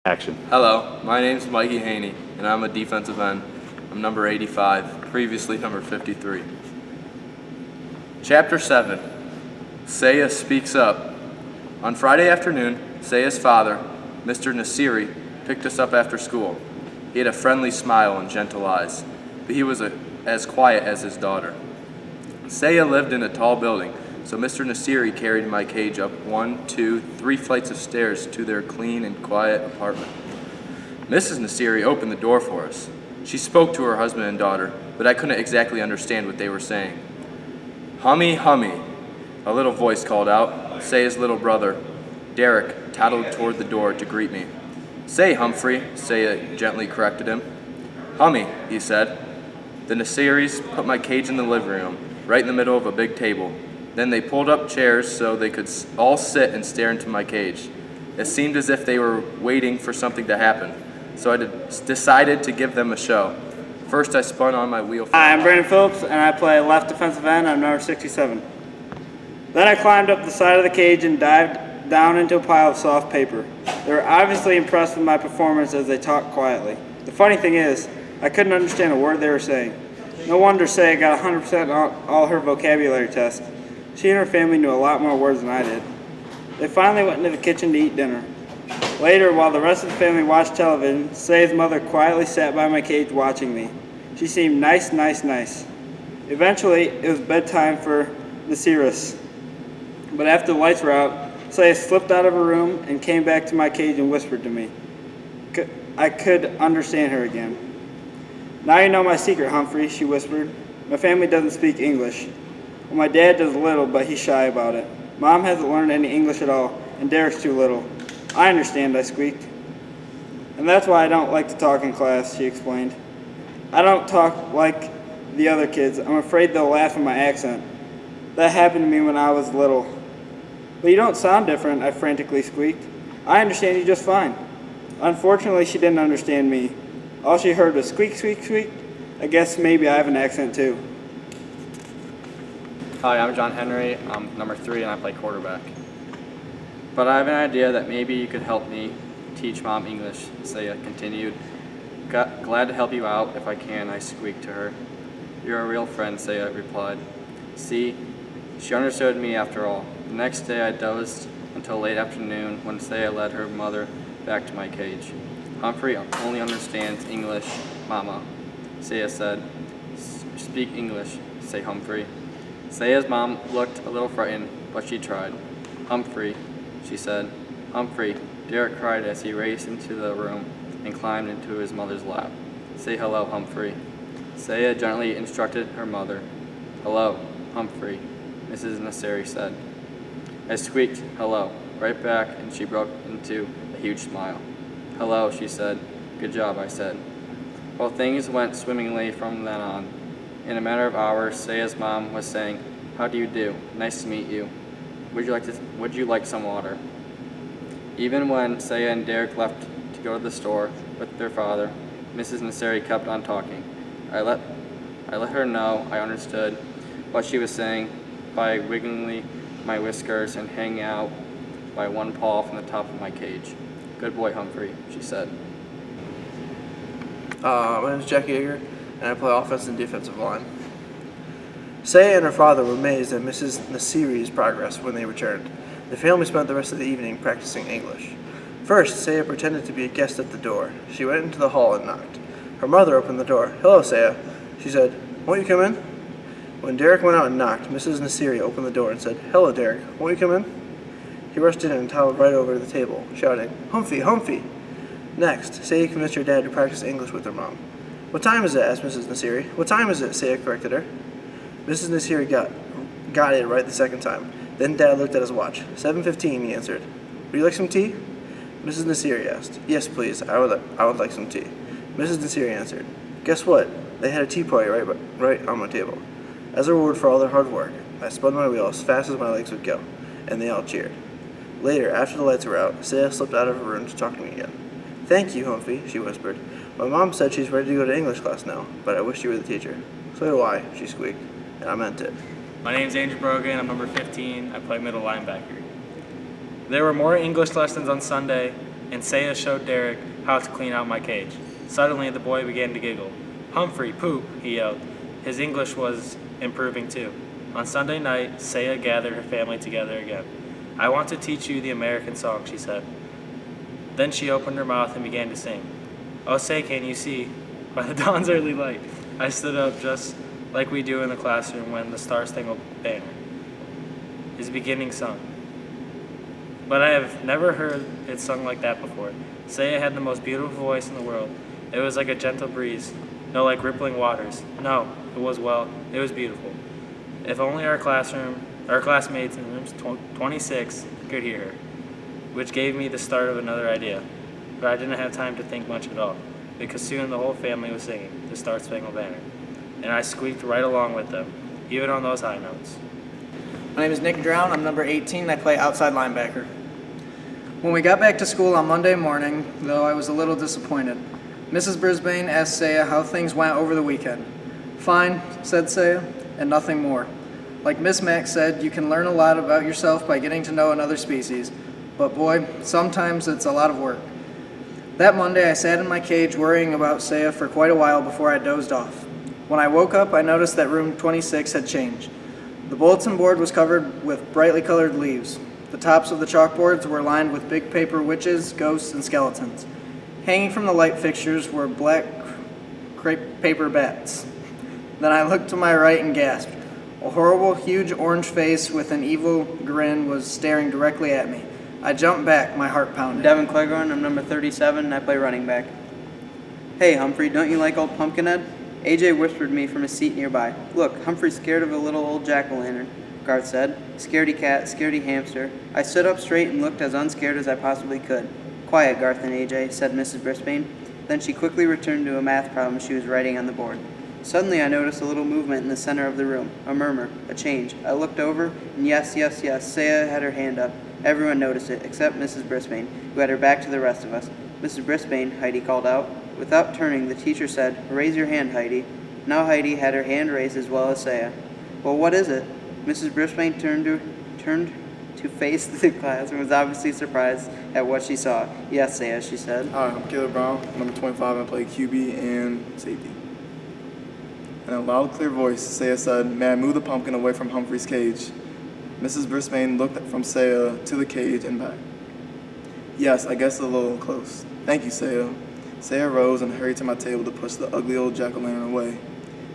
Action. Hello, my name's Mikey Haney, and I'm a defensive end. I'm number 85, previously number 53. Chapter 7, Saya Speaks Up. On Friday afternoon, Saya's father, Mr. Nasiri, picked us up after school. He had a friendly smile and gentle eyes, but he was as quiet as his daughter. Saya lived in a tall building, so Mr. Nasiri carried my cage up 1, 2, 3 flights of stairs to their clean and quiet apartment. Mrs. Nasiri opened the door for us. She spoke to her husband and daughter, but I couldn't exactly understand what they were saying. "Hummy, hummy," a little voice called out. Saya's little brother, Derek, toddled toward the door to greet me. "Say, Humphrey," Saya gently corrected him. "Hummy," he said. The Nasiris put my cage in the living room, right in the middle of a big table. Then they pulled up chairs so they could all sit and stare into my cage. It seemed as if they were waiting for something to happen, so I decided to give them a show. First, I spun on my wheel. Hi, I'm Brandon Phillips, and I play left defensive end. I'm number 67. Then I climbed up the side of the cage and dived down into a pile of soft paper. They were obviously impressed with my performance as they talked quietly. The funny thing is, I couldn't understand a word they were saying. No wonder Saya got 100% on all her vocabulary tests. She and her family knew a lot more words than I did. They finally went into the kitchen to eat dinner. Later, while the rest of the family watched television, Saya's mother quietly sat by my cage watching me. She seemed nice. Eventually, it was bedtime for the Nasiris. But after the lights were out, Saya slipped out of her room and came back to my cage and whispered to me. I could understand her again. "Now you know my secret, Humphrey," she whispered. "My family doesn't speak English. Well, my dad does a little, but he's shy about it. Mom hasn't learned any English at all, and Derek's too little." "I understand," I squeaked. "And that's why I don't like to talk in class," she explained. "I don't talk like the other kids. I'm afraid they'll laugh at my accent. That happened to me when I was little." "But you don't sound different," I frantically squeaked. "I understand you just fine." Unfortunately, she didn't understand me. All she heard was squeak, squeak, squeak. I guess maybe I have an accent too. Hi, I'm John Henry. I'm number 3 and I play quarterback. But I have an idea that maybe you could help me teach Mom English, Saya continued. Glad to help you out if I can, I squeaked to her. You're a real friend, Saya replied. See, she understood me after all. The next day I dozed until late afternoon when Saya led her mother back to my cage. Humphrey only understands English, Mama, Saya said. Speak English, say Humphrey. Saya's mom looked a little frightened, but she tried. "Humphrey," she said. "Humphrey," Derek cried as he raced into the room and climbed into his mother's lap. "Say hello, Humphrey." Saya gently instructed her mother. "Hello, Humphrey," Mrs. Nasiri said. I squeaked, "Hello," right back, and she broke into a huge smile. "Hello," she said. "Good job," I said. Well, things went swimmingly from then on. In a matter of hours, Saya's mom was saying, "How do you do? Nice to meet you. Would you like some water?" Even when Saya and Derek left to go to the store with their father, Mrs. Nasiri kept on talking. I let her know I understood what she was saying by wiggling my whiskers and hanging out by one paw from the top of my cage. "Good boy, Humphrey," she said. My name is Jack Yeager, and I play offensive and defensive line. Saya and her father were amazed at Mrs. Nasiri's progress when they returned. The family spent the rest of the evening practicing English. First, Saya pretended to be a guest at the door. She went into the hall and knocked. Her mother opened the door. "Hello, Saya," she said. "Won't you come in?" When Derek went out and knocked, Mrs. Nasiri opened the door and said, "Hello, Derek. Won't you come in?" He rushed in and toddled right over to the table, shouting, "Humphrey, Humphrey!" Next, Saya convinced her dad to practice English with her mom. "What time is it?" asked Mrs. Nasiri. "What time is it?" Saya corrected her. Mrs. Nasiri got it right the second time. Then Dad looked at his watch. 7:15, he answered. "Would you like some tea?" Mrs. Nasiri asked. "Yes, please. I would like some tea." Mrs. Nasiri answered. Guess what? They had a tea party right on my table. As a reward for all their hard work, I spun my wheel as fast as my legs would go, and they all cheered. Later, after the lights were out, Saya slipped out of her room to talk to me again. "Thank you, Humphrey," she whispered. "My mom said she's ready to go to English class now, but I wish you were the teacher." "So do I," she squeaked, and I meant it. My name's Andrew Brogan. I'm number 15. I play middle linebacker. There were more English lessons on Sunday, and Saya showed Derek how to clean out my cage. Suddenly, the boy began to giggle. "Humphrey, poop," he yelled. His English was improving too. On Sunday night, Saya gathered her family together again. "I want to teach you the American song," she said. Then she opened her mouth and began to sing. "Oh, say, can you see, by the dawn's early light," I stood up just like we do in the classroom when the Star-Spangled Banner is beginning sung. But I have never heard it sung like that before. Saya had the most beautiful voice in the world. It was like a gentle breeze, no, like rippling waters. No, it was beautiful. If only our classmates in rooms 26 could hear her, which gave me the start of another idea. But I didn't have time to think much at all, because soon the whole family was singing the Star-Spangled Banner, and I squeaked right along with them, even on those high notes. My name is Nick Drown. I'm number 18 and I play outside linebacker. When we got back to school on Monday morning, though I was a little disappointed, Mrs. Brisbane asked Saya how things went over the weekend. "Fine," said Saya, and nothing more. Like Miss Mack said, you can learn a lot about yourself by getting to know another species, but boy, sometimes it's a lot of work. That Monday, I sat in my cage worrying about Saya for quite a while before I dozed off. When I woke up, I noticed that room 26 had changed. The bulletin board was covered with brightly colored leaves. The tops of the chalkboards were lined with big paper witches, ghosts, and skeletons. Hanging from the light fixtures were black crepe paper bats. Then I looked to my right and gasped. A horrible, huge orange face with an evil grin was staring directly at me. I jumped back, my heart pounding. Devin Cleghorn, I'm number 37, and I play running back. "Hey, Humphrey, don't you like old Pumpkinhead?" AJ whispered me from a seat nearby. "Look, Humphrey's scared of a little old jack-o'-lantern," Garth said. "Scaredy cat, scaredy hamster." I stood up straight and looked as unscared as I possibly could. "Quiet, Garth and AJ," said Mrs. Brisbane. Then she quickly returned to a math problem she was writing on the board. Suddenly I noticed a little movement in the center of the room, a murmur, a change. I looked over, and yes, Saya had her hand up. Everyone noticed it, except Mrs. Brisbane, who had her back to the rest of us. "Mrs. Brisbane," Heidi called out. Without turning, the teacher said, "Raise your hand, Heidi." Now Heidi had her hand raised as well as Saya. "Well, what is it?" Mrs. Brisbane turned to face the class and was obviously surprised at what she saw. "Yes, Saya," she said. Hi, I'm Caleb Brown, number 25, and I play QB and safety. In a loud, clear voice, Saya said, "May I move the pumpkin away from Humphrey's cage?" Mrs. Brisbane looked from Saya to the cage and back. "Yes, I guess a little close. Thank you, Saya." Saya rose and hurried to my table to push the ugly old jack-o'-lantern away.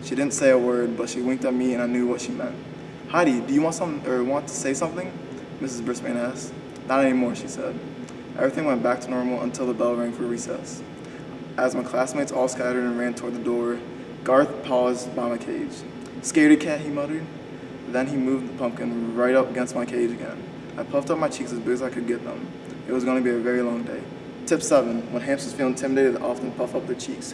She didn't say a word, but she winked at me and I knew what she meant. "Heidi, do you want to say something?" Mrs. Brisbane asked. "Not anymore," she said. Everything went back to normal until the bell rang for recess. As my classmates all scattered and ran toward the door, Garth paused by my cage. "Scaredy cat," he muttered. Then he moved the pumpkin right up against my cage again. I puffed up my cheeks as big as I could get them. It was going to be a very long day. Tip 7. When hamsters feel intimidated, they often puff up their cheeks.